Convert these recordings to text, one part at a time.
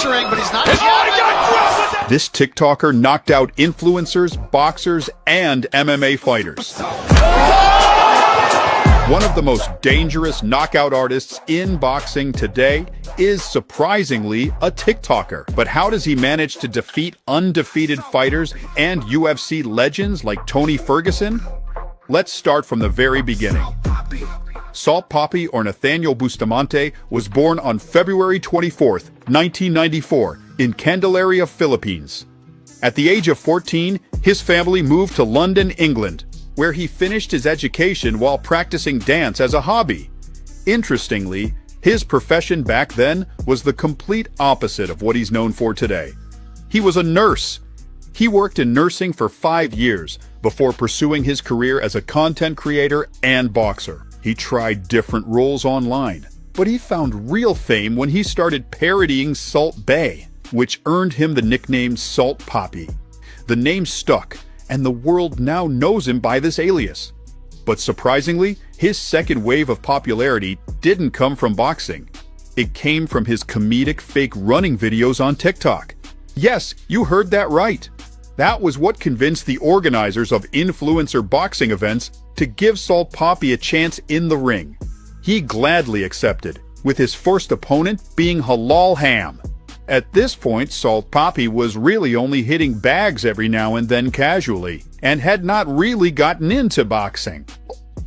pressuring, but he's not. This TikToker knocked out influencers, boxers, and MMA fighters. One of the most dangerous knockout artists in boxing today is surprisingly a TikToker. But how does he manage to defeat undefeated fighters and UFC legends like Tony Ferguson? Let's start from the very beginning. Salt Papi, or Nathaniel Bustamante, was born on February 24th, 1994, in Candelaria, Philippines. At the age of 14, his family moved to London, England, where he finished his education while practicing dance as a hobby. Interestingly, his profession back then was the complete opposite of what he's known for today. He was a nurse. He worked in nursing for 5 years before pursuing his career as a content creator and boxer. He tried different roles online, but he found real fame when he started parodying Salt Bae, which earned him the nickname Salt Papi. The name stuck, and the world now knows him by this alias. But surprisingly, his second wave of popularity didn't come from boxing. It came from his comedic fake running videos on TikTok. Yes, you heard that right. That was what convinced the organizers of influencer boxing events to give Salt Papi a chance in the ring. He gladly accepted, with his first opponent being Halal Ham. At this point, Salt Papi was really only hitting bags every now and then casually, and had not really gotten into boxing.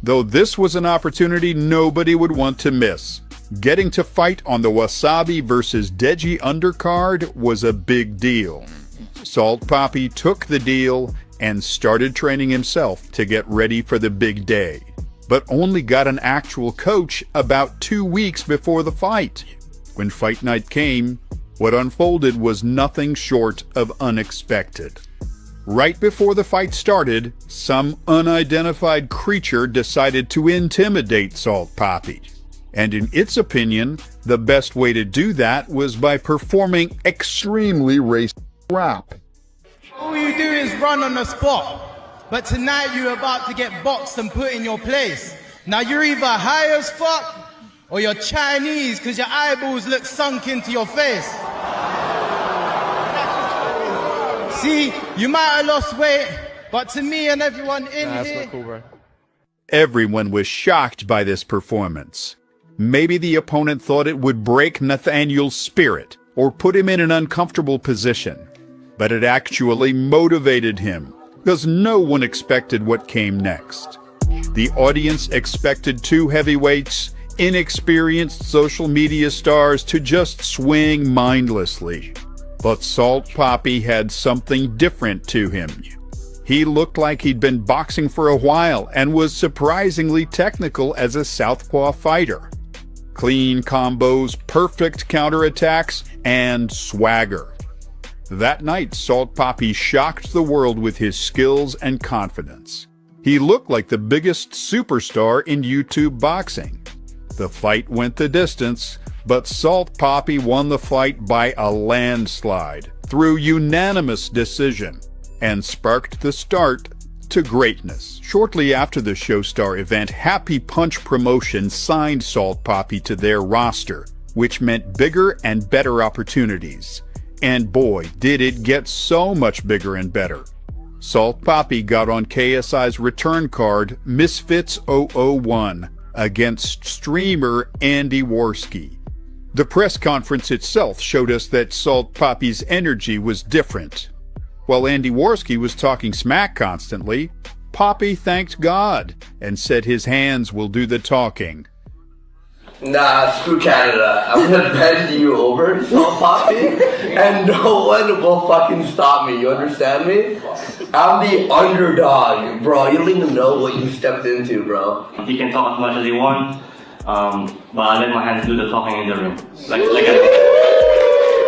Though this was an opportunity nobody would want to miss. Getting to fight on the Wasabi versus Deji undercard was a big deal. Salt Papi took the deal and started training himself to get ready for the big day, but only got an actual coach about 2 weeks before the fight. When fight night came, what unfolded was nothing short of unexpected. Right before the fight started, some unidentified creature decided to intimidate Salt Papi. And in its opinion, the best way to do that was by performing extremely racist rap. All you do is run on the spot, but tonight you're about to get boxed and put in your place. Now you're either high as fuck, or you're Chinese because your eyeballs look sunk into your face. See, you might have lost weight, but to me and everyone in That's here... not cool, bro. Everyone was shocked by this performance. Maybe the opponent thought it would break Nathaniel's spirit or put him in an uncomfortable position. But it actually motivated him, because no one expected what came next. The audience expected two heavyweights, inexperienced social media stars, to just swing mindlessly. But Salt Papi had something different to him. He looked like he'd been boxing for a while and was surprisingly technical as a southpaw fighter. Clean combos, perfect counterattacks, and swagger. That night, Salt Papi shocked the world with his skills and confidence. He looked like the biggest superstar in YouTube boxing. The fight went the distance, but Salt Papi won the fight by a landslide through unanimous decision and sparked the start to greatness. Shortly after the Showstar event, Happy Punch Promotion signed Salt Papi to their roster, which meant bigger and better opportunities. And boy, did it get so much bigger and better. Salt Papi got on KSI's return card, Misfits 001, against streamer Andy Worski. The press conference itself showed us that Salt Papi's energy was different. While Andy Worski was talking smack constantly, Papi thanked God and said his hands will do the talking. Nah, screw Canada. I'm gonna bend you over, Salt Papi, and no one will fucking stop me, you understand me? I'm the underdog, bro. You don't even know what you stepped into, bro. He can talk as much as he wants, but I let my hands do the talking in the room.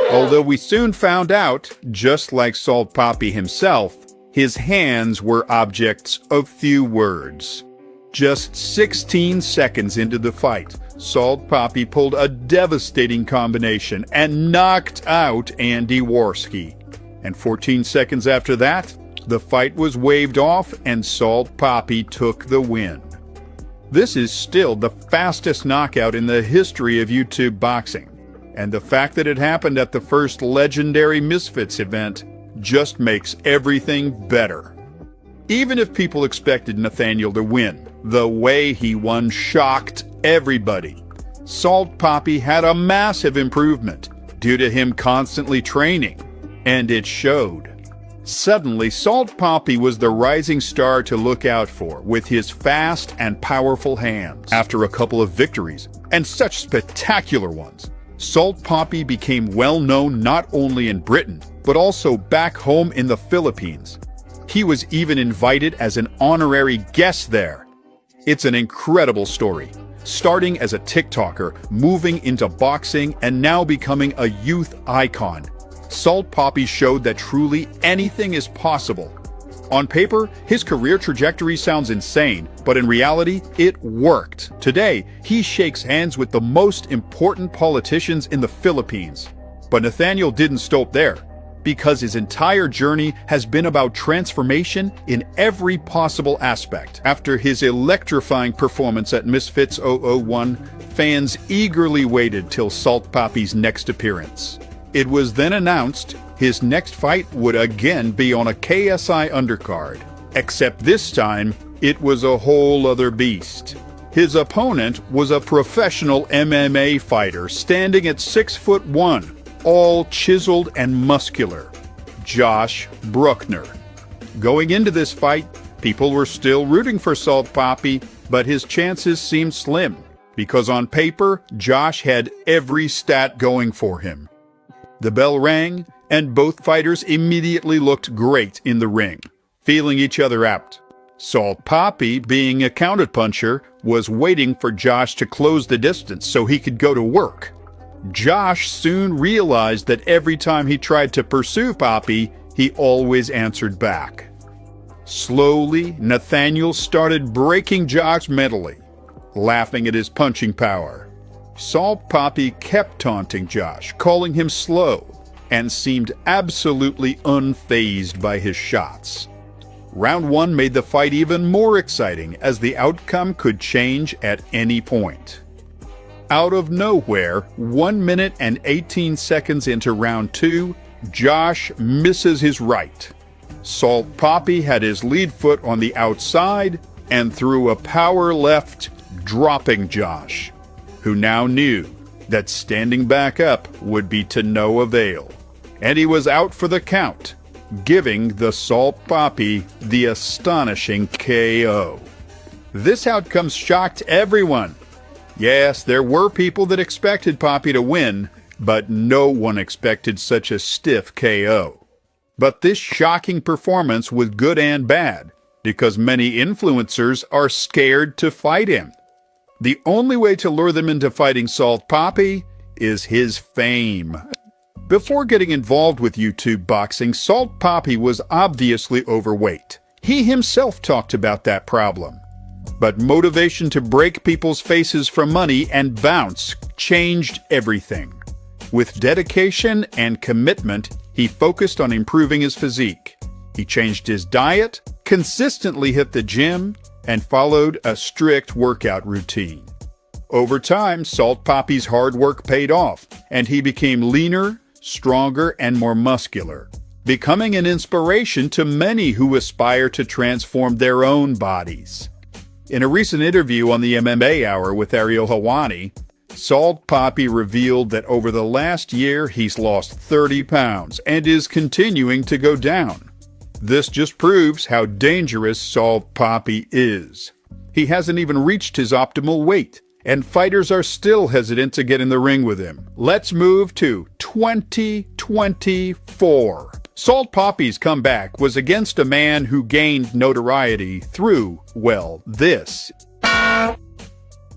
Although we soon found out, just like Salt Papi himself, his hands were objects of few words. Just 16 seconds into the fight, Salt Papi pulled a devastating combination and knocked out Andy Worski. And 14 seconds after that, the fight was waved off and Salt Papi took the win. This is still the fastest knockout in the history of YouTube boxing. And the fact that it happened at the first legendary Misfits event just makes everything better. Even if people expected Nathaniel to win, the way he won shocked everybody. Salt Papi had a massive improvement due to him constantly training, and it showed. Suddenly, Salt Papi was the rising star to look out for with his fast and powerful hands. After a couple of victories, and such spectacular ones, Salt Papi became well known not only in Britain, but also back home in the Philippines. He was even invited as an honorary guest there. It's an incredible story. Starting as a TikToker, moving into boxing, and now becoming a youth icon. Salt Papi showed that truly anything is possible. On paper, his career trajectory sounds insane, but in reality, it worked. Today, he shakes hands with the most important politicians in the Philippines. But Nathaniel didn't stop there, because his entire journey has been about transformation in every possible aspect. After his electrifying performance at Misfits 001, fans eagerly waited till Salt Papi's next appearance. It was then announced his next fight would again be on a KSI undercard, except this time it was a whole other beast. His opponent was a professional MMA fighter standing at 6'1", all chiseled and muscular, Josh Bruckner. Going into this fight, people were still rooting for Salt Papi, but his chances seemed slim, because on paper, Josh had every stat going for him. The bell rang, and both fighters immediately looked great in the ring, feeling each other out. Salt Papi, being a counterpuncher, was waiting for Josh to close the distance so he could go to work. Josh soon realized that every time he tried to pursue Papi, he always answered back. Slowly, Nathaniel started breaking Josh mentally, laughing at his punching power. Salt Papi kept taunting Josh, calling him slow, and seemed absolutely unfazed by his shots. Round 1 made the fight even more exciting, as the outcome could change at any point. Out of nowhere, 1 minute and 18 seconds into round 2, Josh misses his right. Salt Papi had his lead foot on the outside and threw a power left, dropping Josh, who now knew that standing back up would be to no avail. And he was out for the count, giving the Salt Papi the astonishing KO. This outcome shocked everyone. Yes, there were people that expected Papi to win, but no one expected such a stiff KO. But this shocking performance was good and bad, because many influencers are scared to fight him. The only way to lure them into fighting Salt Papi is his fame. Before getting involved with YouTube boxing, Salt Papi was obviously overweight. He himself talked about that problem. But motivation to break people's faces for money and bounce changed everything. With dedication and commitment, he focused on improving his physique. He changed his diet, consistently hit the gym, and followed a strict workout routine. Over time, Salt Papi's hard work paid off, and he became leaner, stronger, and more muscular, becoming an inspiration to many who aspire to transform their own bodies. In a recent interview on the MMA Hour with Ariel Helwani, Salt Papi revealed that over the last year he's lost 30 pounds and is continuing to go down. This just proves how dangerous Salt Papi is. He hasn't even reached his optimal weight, and fighters are still hesitant to get in the ring with him. Let's move to 2024. Salt Papi's comeback was against a man who gained notoriety through, well, this.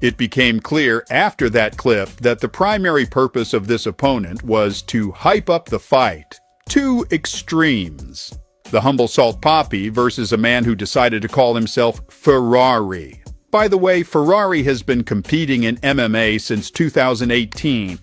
It became clear after that clip that the primary purpose of this opponent was to hype up the fight. Two extremes. The humble Salt Papi versus a man who decided to call himself Ferrari. By the way, Ferrari has been competing in MMA since 2018.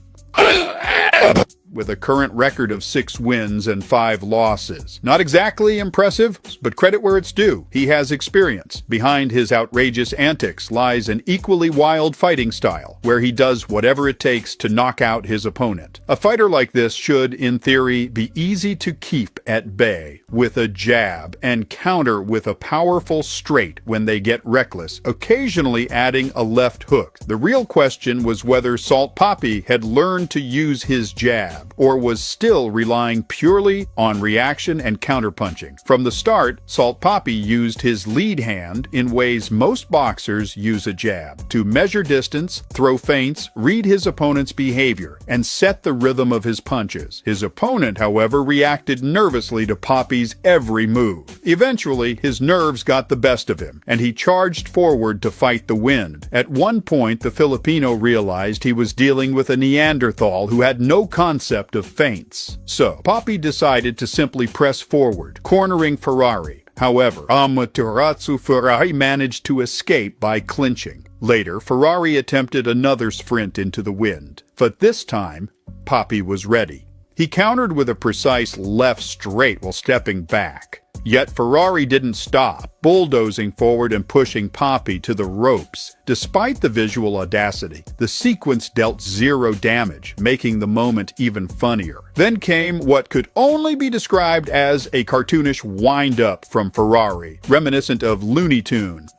with a current record of 6 wins and 5 losses. Not exactly impressive, but credit where it's due. He has experience. Behind his outrageous antics lies an equally wild fighting style, where he does whatever it takes to knock out his opponent. A fighter like this should, in theory, be easy to keep at bay with a jab and counter with a powerful straight when they get reckless, occasionally adding a left hook. The real question was whether Salt Papi had learned to use his jab, or was still relying purely on reaction and counterpunching. From the start, Salt Papi used his lead hand in ways most boxers use a jab, to measure distance, throw feints, read his opponent's behavior, and set the rhythm of his punches. His opponent, however, reacted nervously to Papi's every move. Eventually, his nerves got the best of him, and he charged forward to fight the wind. At one point, the Filipino realized he was dealing with a Neanderthal who had no concept of feints. So, Papi decided to simply press forward, cornering Ferrari. However, Amaterasu Ferrari managed to escape by clinching. Later, Ferrari attempted another sprint into the wind, but this time, Papi was ready. He countered with a precise left straight while stepping back. Yet Ferrari didn't stop, bulldozing forward and pushing Papi to the ropes. Despite the visual audacity, the sequence dealt 0 damage, making the moment even funnier. Then came what could only be described as a cartoonish wind-up from Ferrari, reminiscent of Looney Tunes.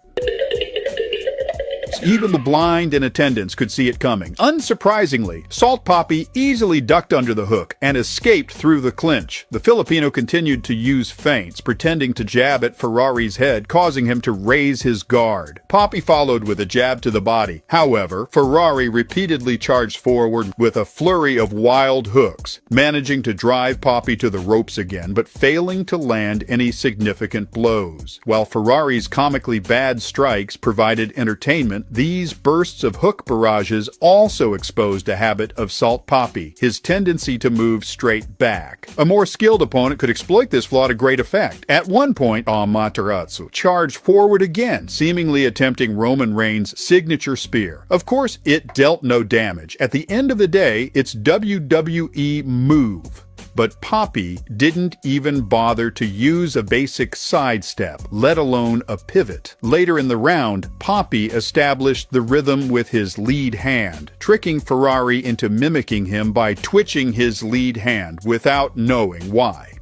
Even the blind in attendance could see it coming. Unsurprisingly, Salt Papi easily ducked under the hook and escaped through the clinch. The Filipino continued to use feints, pretending to jab at Ferrari's head, causing him to raise his guard. Papi followed with a jab to the body. However, Ferrari repeatedly charged forward with a flurry of wild hooks, managing to drive Papi to the ropes again, but failing to land any significant blows. While Ferrari's comically bad strikes provided entertainment, these bursts of hook barrages also exposed a habit of Salt Papi, his tendency to move straight back. A more skilled opponent could exploit this flaw to great effect. At one point, Amaterasu charged forward again, seemingly attempting Roman Reigns' signature spear. Of course, it dealt no damage. At the end of the day, it's WWE move. But Papi didn't even bother to use a basic sidestep, let alone a pivot. Later in the round, Papi established the rhythm with his lead hand, tricking Ferrari into mimicking him by twitching his lead hand without knowing why.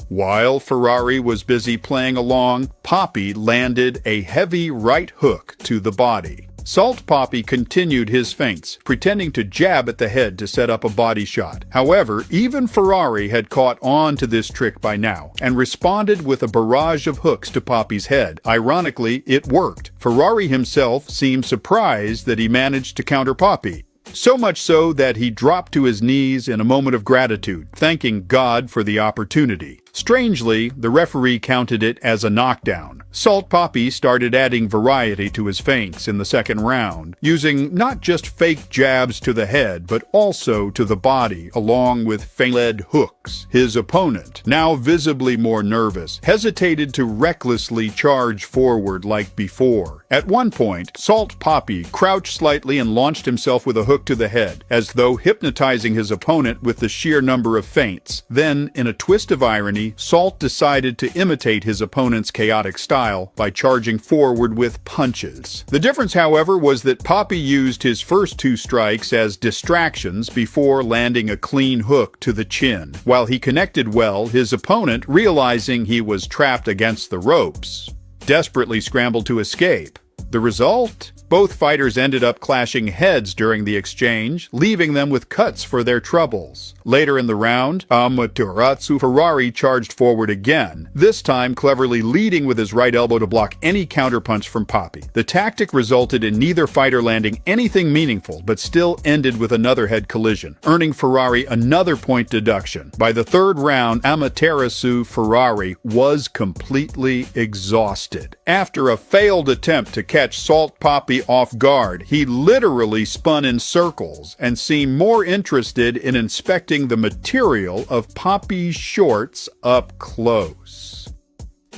While Ferrari was busy playing along, Papi landed a heavy right hook to the body. Salt Papi continued his feints, pretending to jab at the head to set up a body shot. However, even Ferrari had caught on to this trick by now, and responded with a barrage of hooks to Papi's head. Ironically, it worked. Ferrari himself seemed surprised that he managed to counter Papi. So much so that he dropped to his knees in a moment of gratitude, thanking God for the opportunity. Strangely, the referee counted it as a knockdown. Salt Papi started adding variety to his feints in the second round, using not just fake jabs to the head, but also to the body, along with feint-led hooks. His opponent, now visibly more nervous, hesitated to recklessly charge forward like before. At one point, Salt Papi crouched slightly and launched himself with a hook to the head, as though hypnotizing his opponent with the sheer number of feints. Then, in a twist of irony, Salt decided to imitate his opponent's chaotic style by charging forward with punches. The difference, however, was that Papi used his first 2 strikes as distractions before landing a clean hook to the chin. While he connected well, his opponent, realizing he was trapped against the ropes, desperately scrambled to escape. The result? Both fighters ended up clashing heads during the exchange, leaving them with cuts for their troubles. Later in the round, Amaterasu Ferrari charged forward again, this time cleverly leading with his right elbow to block any counterpunch from Papi. The tactic resulted in neither fighter landing anything meaningful, but still ended with another head collision, earning Ferrari another point deduction. By the third round, Amaterasu Ferrari was completely exhausted. After a failed attempt to catch Salt Papi off guard, he literally spun in circles and seemed more interested in inspecting the material of Papi's shorts up close.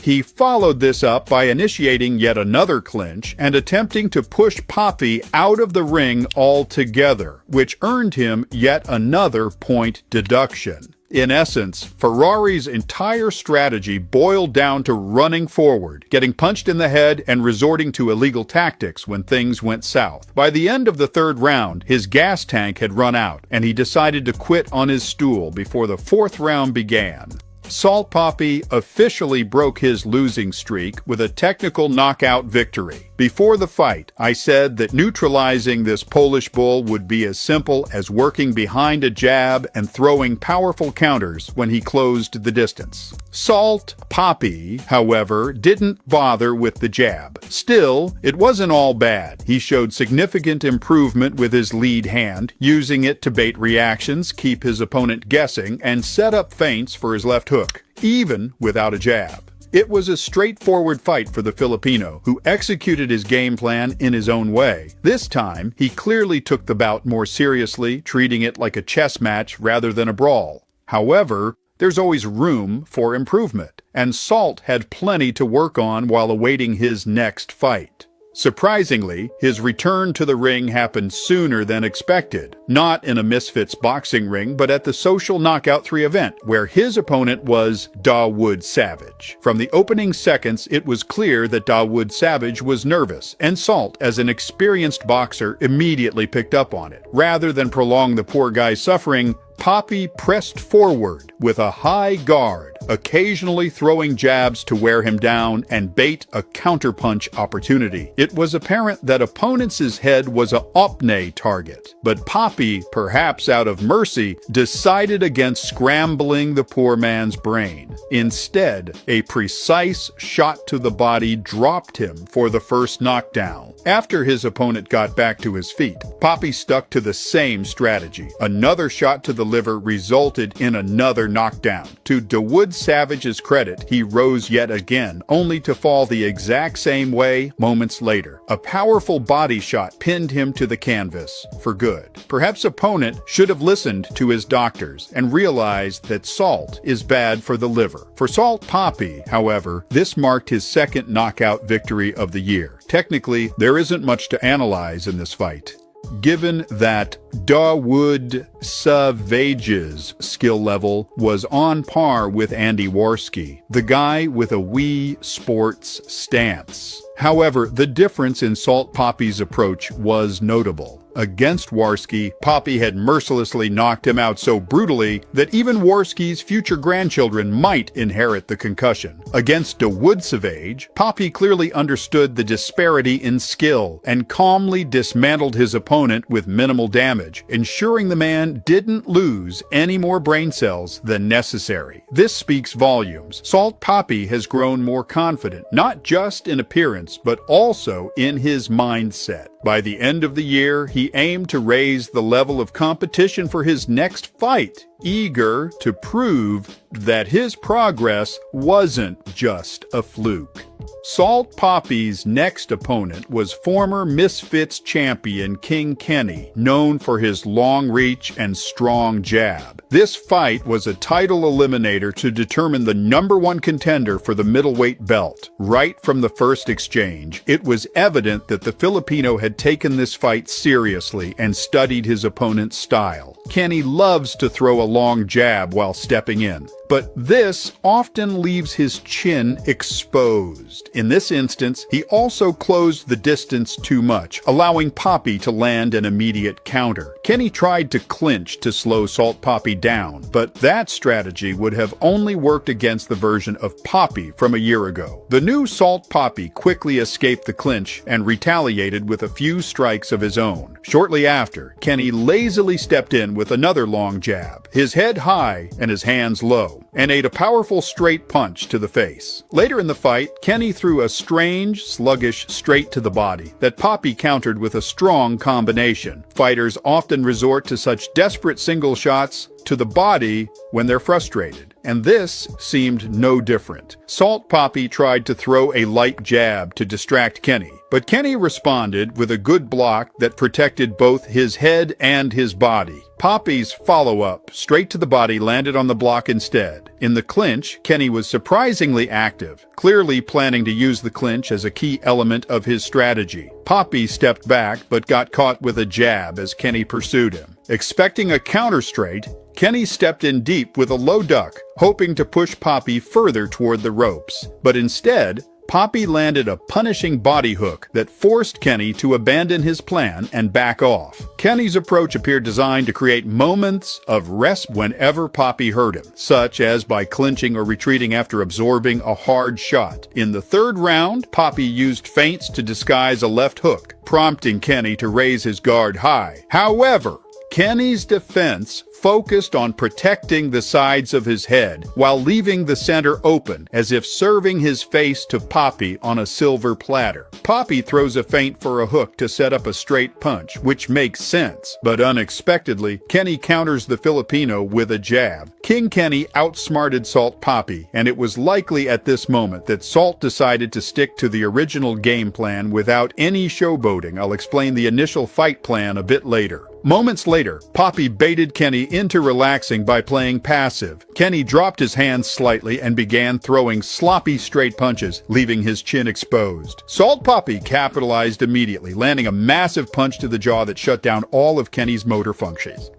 He followed this up by initiating yet another clinch and attempting to push Papi out of the ring altogether, which earned him yet another point deduction. In essence, Ferrari's entire strategy boiled down to running forward, getting punched in the head, and resorting to illegal tactics when things went south. By the end of the third round, his gas tank had run out, and he decided to quit on his stool before the fourth round began. Salt Papi officially broke his losing streak with a technical knockout victory. Before the fight, I said that neutralizing this Polish bull would be as simple as working behind a jab and throwing powerful counters when he closed the distance. Salt Papi, however, didn't bother with the jab. Still, it wasn't all bad. He showed significant improvement with his lead hand, using it to bait reactions, keep his opponent guessing, and set up feints for his left hook, even without a jab. It was a straightforward fight for the Filipino, who executed his game plan in his own way. This time, he clearly took the bout more seriously, treating it like a chess match rather than a brawl. However, there's always room for improvement, and Salt had plenty to work on while awaiting his next fight. Surprisingly, his return to the ring happened sooner than expected, not in a Misfits boxing ring, but at the Social Knockout 3 event, where his opponent was Dawood Savage. From the opening seconds, it was clear that Dawood Savage was nervous, and Salt, as an experienced boxer, immediately picked up on it. Rather than prolong the poor guy's suffering, Papi pressed forward with a high guard, occasionally throwing jabs to wear him down and bait a counterpunch opportunity. It was apparent that opponent's head was a opne target, but Papi, perhaps out of mercy, decided against scrambling the poor man's brain. Instead, a precise shot to the body dropped him for the first knockdown. After his opponent got back to his feet, Papi stuck to the same strategy. Another shot to the liver resulted in another knockdown. To Dawood Savage's credit, he rose yet again, only to fall the exact same way moments later. A powerful body shot pinned him to the canvas for good. Perhaps opponent should have listened to his doctors and realized that salt is bad for the liver. For Salt Papi, however, this marked his second knockout victory of the year. Technically, there isn't much to analyze in this fight, given that Dawood Savage's skill level was on par with Andy Warski, the guy with a Wii Sports stance. However, the difference in Salt Papi's approach was notable. Against Warski, Papi had mercilessly knocked him out so brutally that even Warski's future grandchildren might inherit the concussion. Against Dawood Savage, Papi clearly understood the disparity in skill and calmly dismantled his opponent with minimal damage, ensuring the man didn't lose any more brain cells than necessary. This speaks volumes. Salt Papi has grown more confident, not just in appearance, but also in his mindset. By the end of the year, he aimed to raise the level of competition for his next fight, eager to prove that his progress wasn't just a fluke. Salt Papi's next opponent was former Misfits champion King Kenny, known for his long reach and strong jab. This fight was a title eliminator to determine the #1 contender for the middleweight belt. Right from the first exchange, it was evident that the Filipino had taken this fight seriously and studied his opponent's style. Kenny loves to throw a long jab while stepping in, but this often leaves his chin exposed. In this instance, he also closed the distance too much, allowing Papi to land an immediate counter. Kenny tried to clinch to slow Salt Papi down, but that strategy would have only worked against the version of Papi from a year ago. The new Salt Papi quickly escaped the clinch and retaliated with a few strikes of his own. Shortly after, Kenny lazily stepped in with another long jab, his head high and his hands low, and ate a powerful straight punch to the face. Later in the fight, Kenny threw a strange, sluggish straight to the body that Papi countered with a strong combination. Fighters often resort to such desperate single shots to the body when they're frustrated, and this seemed no different. Salt Papi tried to throw a light jab to distract Kenny, But Kenny responded with a good block that protected both his head and his body. Poppy's follow-up, straight to the body, landed on the block instead. In the clinch, Kenny was surprisingly active, clearly planning to use the clinch as a key element of his strategy. Poppy stepped back, but got caught with a jab as Kenny pursued him. Expecting a counter straight, Kenny stepped in deep with a low duck, hoping to push Poppy further toward the ropes. But instead, Poppy landed a punishing body hook that forced Kenny to abandon his plan and back off. Kenny's approach appeared designed to create moments of rest whenever Poppy hurt him, such as by clinching or retreating after absorbing a hard shot. In the third round, Poppy used feints to disguise a left hook, prompting Kenny to raise his guard high. However, Kenny's defense focused on protecting the sides of his head while leaving the center open, as if serving his face to Poppy on a silver platter. Poppy throws a feint for a hook to set up a straight punch, which makes sense. But unexpectedly, Kenny counters the Filipino with a jab. King Kenny outsmarted Salt Poppy, and it was likely at this moment that Salt decided to stick to the original game plan without any showboating. I'll explain the initial fight plan a bit later. Moments later, Poppy baited Kenny into relaxing by playing passive. Kenny dropped his hands slightly and began throwing sloppy straight punches, leaving his chin exposed. Salt Poppy capitalized immediately, landing a massive punch to the jaw that shut down all of Kenny's motor functions.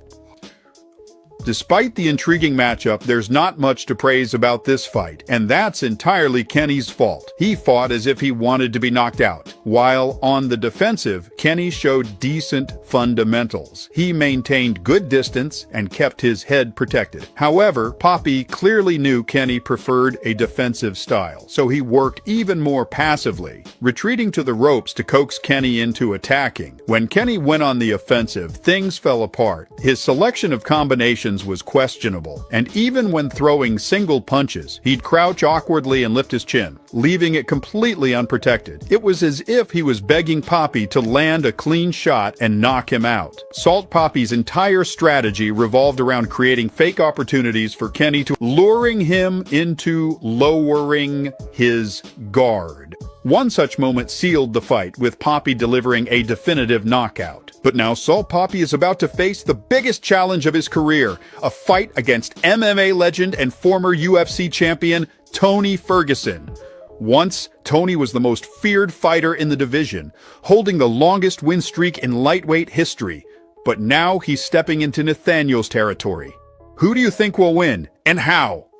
Despite the intriguing matchup, there's not much to praise about this fight, and that's entirely Kenny's fault. He fought as if he wanted to be knocked out. While on the defensive, Kenny showed decent fundamentals. He maintained good distance and kept his head protected. However, Poppy clearly knew Kenny preferred a defensive style, so he worked even more passively, retreating to the ropes to coax Kenny into attacking. When Kenny went on the offensive, things fell apart. His selection of combinations was questionable, and even when throwing single punches, he'd crouch awkwardly and lift his chin, leaving it completely unprotected. It was as if he was begging Poppy to land a clean shot and knock him out. Salt Poppy's entire strategy revolved around creating fake opportunities for Kenny, to luring him into lowering his guard. One such moment sealed the fight, with Poppy delivering a definitive knockout. But now Salt Poppy is about to face the biggest challenge of his career, a fight against MMA legend and former UFC champion Tony Ferguson. Once, Tony was the most feared fighter in the division, holding the longest win streak in lightweight history. But now he's stepping into Nathaniel's territory. Who do you think will win, and how?